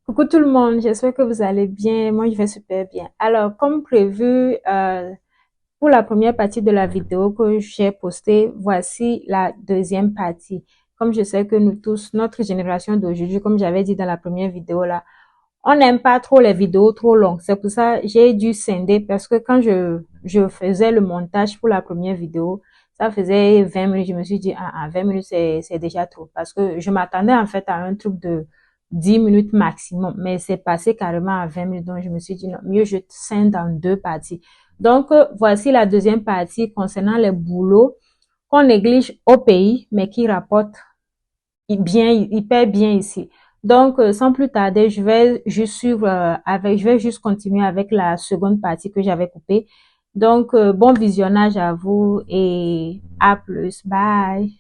Coucou tout le monde, j'espère que vous allez bien. Moi, je vais super bien. Alors, comme prévu, pour la première partie de la vidéo que j'ai postée, voici la deuxième partie. Comme je sais que nous tous, notre génération d'aujourd'hui, comme j'avais dit dans la première vidéo là, on n'aime pas trop les vidéos trop longues. C'est pour ça que j'ai dû scinder parce que quand je faisais le montage pour la première vidéo, ça faisait 20 minutes. Je me suis dit, 20 minutes, c'est déjà trop. Parce que je m'attendais en fait à un truc de 10 minutes maximum. Mais c'est passé carrément à 20 minutes. Donc, je me suis dit, non, mieux je scinde en deux parties. Donc, voici la deuxième partie concernant les boulots qu'on néglige au pays, mais qui rapportent bien, hyper bien ici. Donc, sans plus tarder, je vais juste suivre je vais juste continuer avec la seconde partie que j'avais coupée. Donc, bon visionnage à vous et à plus. Bye.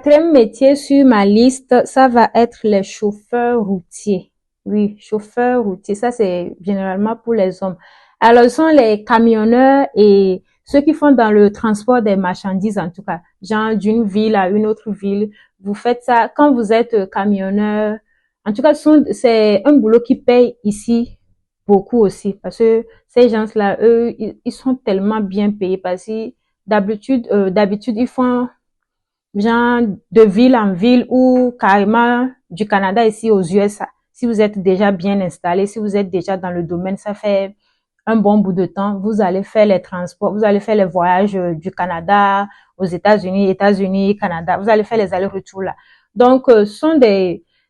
Quatrième métier sur ma liste, ça va être les chauffeurs routiers. Oui, chauffeurs routiers, ça c'est généralement pour les hommes. Alors, ce sont les camionneurs et ceux qui font dans le transport des marchandises en tout cas, genre d'une ville à une autre ville. Vous faites ça quand vous êtes camionneur. En tout cas, c'est un boulot qui paye ici beaucoup aussi parce que ces gens-là, eux, ils sont tellement bien payés parce que d'habitude, ils font genre de ville en ville ou carrément du Canada ici aux USA. Si vous êtes déjà bien installé, si vous êtes déjà dans le domaine, ça fait un bon bout de temps, vous allez faire les transports, vous allez faire les voyages du Canada aux États-Unis, Canada, vous allez faire les allers-retours là. Donc,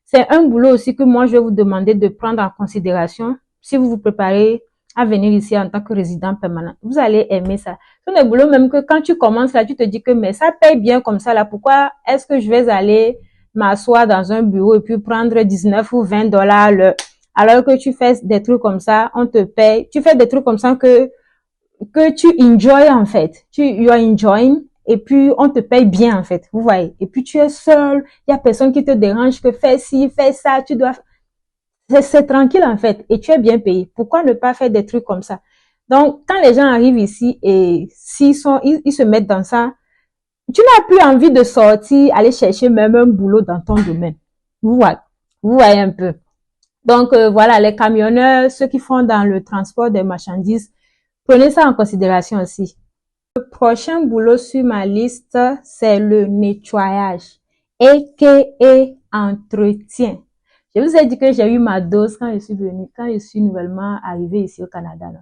c'est un boulot aussi que moi je vais vous demander de prendre en considération si vous vous préparez à venir ici en tant que résident permanent. Vous allez aimer ça. C'est un boulot même que quand tu commences là, tu te dis que mais ça paye bien comme ça là, pourquoi est-ce que je vais aller m'asseoir dans un bureau et puis prendre 19 ou 20 dollars alors que tu fais des trucs comme ça, on te paye, tu fais des trucs comme ça que tu enjoy en fait, you are enjoying et puis on te paye bien en fait, vous voyez. Et puis tu es seul, il y a personne qui te dérange que fais ci, fais ça, tu dois c'est tranquille en fait et tu es bien payé. Pourquoi ne pas faire des trucs comme ça? Donc, quand les gens arrivent ici et ils se mettent dans ça, tu n'as plus envie de sortir, aller chercher même un boulot dans ton domaine. Vous voyez, vous voyez un peu. Donc, voilà, les camionneurs, ceux qui font dans le transport des marchandises, prenez ça en considération aussi. Le prochain boulot sur ma liste, c'est le nettoyage, aka entretien. Je vous ai dit que j'ai eu ma dose quand je suis venue, quand je suis nouvellement arrivée ici au Canada. Là.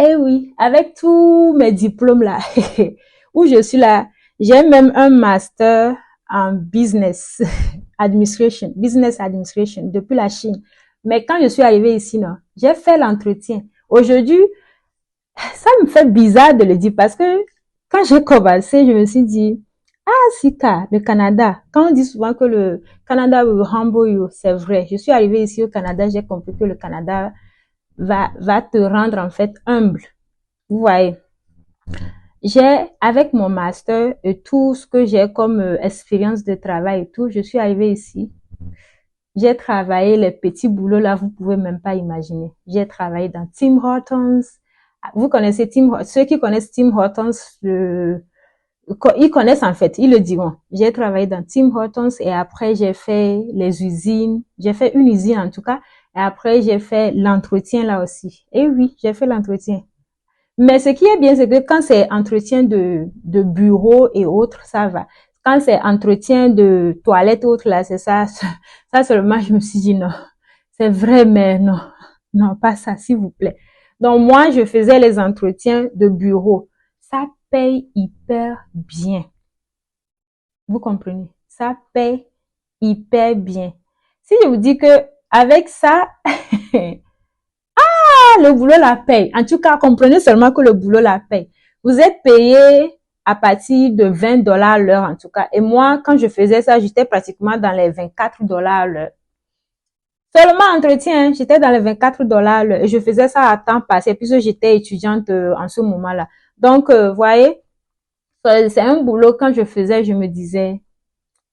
Eh oui, avec tous mes diplômes là, où je suis là, j'ai même un master en business administration depuis la Chine. Mais quand je suis arrivée ici, non, j'ai fait l'entretien. Aujourd'hui, ça me fait bizarre de le dire parce que quand j'ai commencé, je me suis dit, ah, Sika, le Canada. Quand on dit souvent que le Canada will humble you, c'est vrai. Je suis arrivée ici au Canada, j'ai compris que le Canada va te rendre en fait humble. Vous voyez. Avec mon master et tout ce que j'ai comme expérience de travail et tout, je suis arrivée ici. J'ai travaillé les petits boulots là, vous pouvez même pas imaginer. J'ai travaillé dans Tim Hortons. Vous connaissez ceux qui connaissent Tim Hortons, ils connaissent en fait, ils le diront. J'ai travaillé dans Tim Hortons et après j'ai fait les usines. J'ai fait une usine en tout cas. Et après j'ai fait l'entretien là aussi. Et oui, j'ai fait l'entretien. Mais ce qui est bien, c'est que quand c'est entretien de bureau et autres, ça va. Quand c'est entretien de toilette et autres, là, c'est ça. Ça seulement, je me suis dit non. C'est vrai, mais non. Non, pas ça, s'il vous plaît. Donc, moi, je faisais les entretiens de bureau. Ça paye hyper bien. Vous comprenez? Ça paye hyper bien. Si je vous dis que avec ça, le boulot la paye. En tout cas, comprenez seulement que le boulot la paye. Vous êtes payé à partir de 20 dollars l'heure en tout cas. Et moi, quand je faisais ça, j'étais pratiquement dans les 24 dollars l'heure. Seulement entretien, j'étais dans les 24 dollars l'heure. Et je faisais ça à temps passé puisque j'étais étudiante en ce moment-là. Donc, voyez, c'est un boulot quand je faisais, je me disais,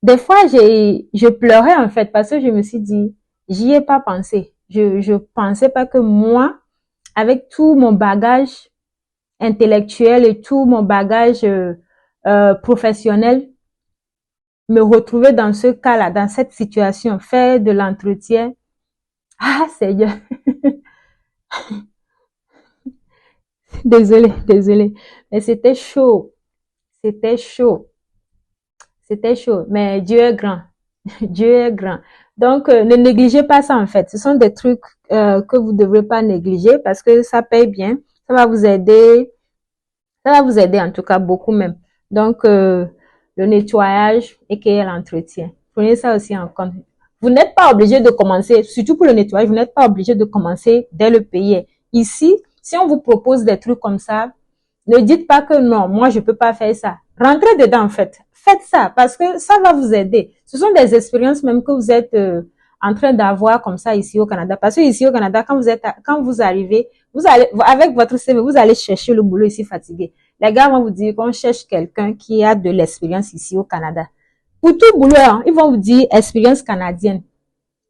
des fois, je pleurais en fait parce que je me suis dit, j'y ai pas pensé. Je pensais pas que moi, avec tout mon bagage intellectuel et tout mon bagage professionnel, me retrouver dans ce cas-là, dans cette situation, faire de l'entretien. Ah, Seigneur, désolé. Mais c'était chaud, c'était chaud. Mais Dieu est grand, Dieu est grand. Donc, ne négligez pas ça en fait. Ce sont des trucs que vous ne devrez pas négliger parce que ça paye bien, ça va vous aider. Ça va vous aider en tout cas beaucoup même. Donc, le nettoyage et l'entretien. Prenez ça aussi en compte. Vous n'êtes pas obligé de commencer, surtout pour le nettoyage, vous n'êtes pas obligé de commencer dès le pays. Ici, si on vous propose des trucs comme ça, ne dites pas que non, moi je peux pas faire ça. Rentrez dedans en fait. Faites ça parce que ça va vous aider. Ce sont des expériences même que vous êtes en train d'avoir comme ça ici au Canada. Parce que ici au Canada, quand vous arrivez, vous allez, avec votre CV, vous allez chercher le boulot ici fatigué. Les gars vont vous dire qu'on cherche quelqu'un qui a de l'expérience ici au Canada. Pour tout boulot, hein, ils vont vous dire expérience canadienne.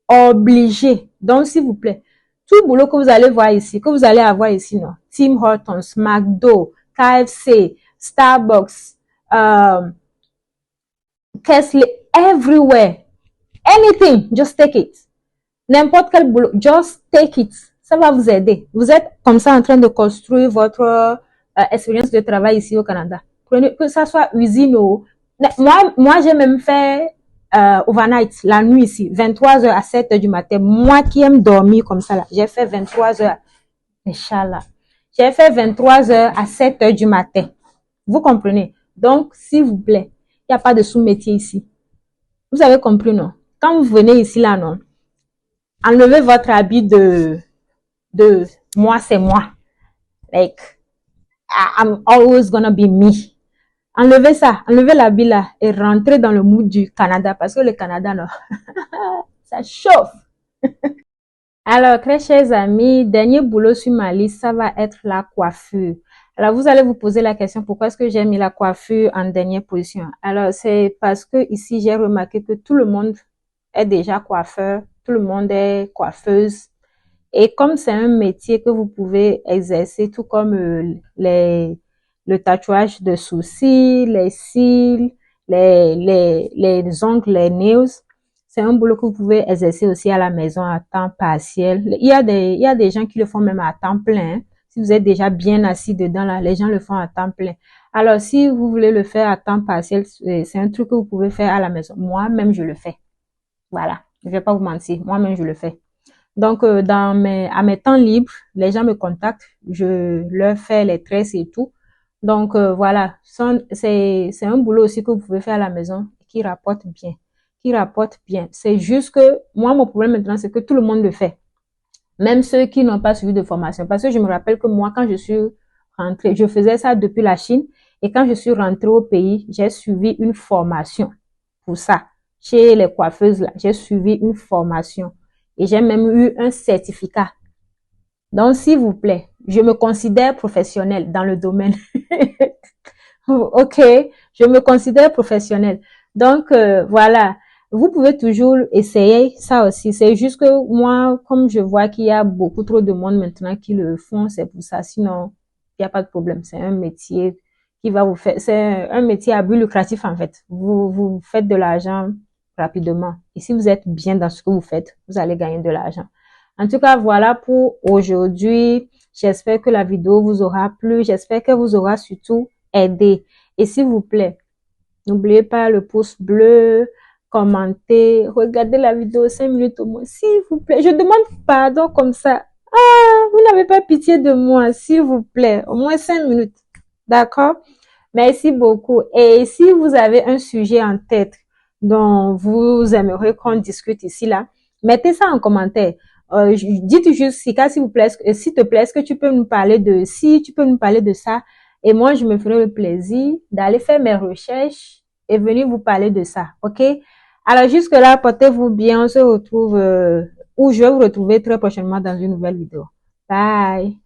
Obligé. Donc, s'il vous plaît, tout boulot que vous allez voir ici, que vous allez avoir ici, non. Tim Hortons, McDo, KFC, Starbucks, Kesley, everywhere. Anything, just take it. N'importe quel boulot, just take it. Ça va vous aider. Vous êtes comme ça en train de construire votre expérience de travail ici au Canada. Prenez, que ça soit usine ou... Moi j'ai même fait overnight, la nuit ici, 23h à 7h du matin. Moi qui aime dormir comme ça, là, j'ai fait 23h. Inch'Allah. J'ai fait 23h à 7h du matin. Vous comprenez? Donc, s'il vous plaît, il n'y a pas de sous-métier ici. Vous avez compris, non? Quand vous venez ici, là, non? Enlevez votre habit de moi, c'est moi. Like, I'm always gonna be me. Enlevez ça, enlevez l'habit là et rentrez dans le mood du Canada parce que le Canada, non, ça chauffe. Alors, très chers amis, dernier boulot sur ma liste, ça va être la coiffure. Alors, vous allez vous poser la question, pourquoi est-ce que j'ai mis la coiffure en dernière position? Alors, c'est parce que ici, j'ai remarqué que tout le monde est déjà coiffeur, tout le monde est coiffeuse. Et comme c'est un métier que vous pouvez exercer, tout comme le tatouage de sourcils, les cils, les ongles, les nails, c'est un boulot que vous pouvez exercer aussi à la maison à temps partiel. Il y a des gens qui le font même à temps plein. Si vous êtes déjà bien assis dedans, là, les gens le font à temps plein. Alors, si vous voulez le faire à temps partiel, c'est un truc que vous pouvez faire à la maison. Moi-même, je le fais. Voilà. Je vais pas vous mentir. Moi-même, je le fais. Donc, à mes temps libres, les gens me contactent, je leur fais les tresses et tout. Donc, voilà, c'est un boulot aussi que vous pouvez faire à la maison qui rapporte bien, qui rapporte bien. C'est juste que moi, mon problème maintenant, c'est que tout le monde le fait. Même ceux qui n'ont pas suivi de formation. Parce que je me rappelle que moi, quand je suis rentrée, je faisais ça depuis la Chine. Et quand je suis rentrée au pays, j'ai suivi une formation pour ça. Chez les coiffeuses, là, j'ai suivi une formation. Et j'ai même eu un certificat. Donc, s'il vous plaît, je me considère professionnelle dans le domaine. Ok, je me considère professionnelle. Donc, voilà, vous pouvez toujours essayer ça aussi. C'est juste que moi, comme je vois qu'il y a beaucoup trop de monde maintenant qui le font, c'est pour ça. Sinon, il n'y a pas de problème. C'est un métier qui va vous faire, c'est un métier à but lucratif en fait. Vous faites de l'argent rapidement. Et si vous êtes bien dans ce que vous faites, vous allez gagner de l'argent. En tout cas, voilà pour aujourd'hui. J'espère que la vidéo vous aura plu. J'espère qu'elle vous aura surtout aidé. Et s'il vous plaît, n'oubliez pas le pouce bleu, commentez, regardez la vidéo 5 minutes au moins. S'il vous plaît, je demande pardon comme ça. Ah, vous n'avez pas pitié de moi, s'il vous plaît. Au moins 5 minutes. D'accord? Merci beaucoup. Et si vous avez un sujet en tête dont vous aimeriez qu'on discute ici, là, mettez ça en commentaire. Dites juste, Sika, s'il vous plaît, s'il te plaît, est-ce que tu peux nous parler de ci, tu peux nous parler de ça? Et moi, je me ferai le plaisir d'aller faire mes recherches et venir vous parler de ça, ok? Alors, jusque-là, portez-vous bien. On se retrouve, ou je vais vous retrouver très prochainement dans une nouvelle vidéo. Bye!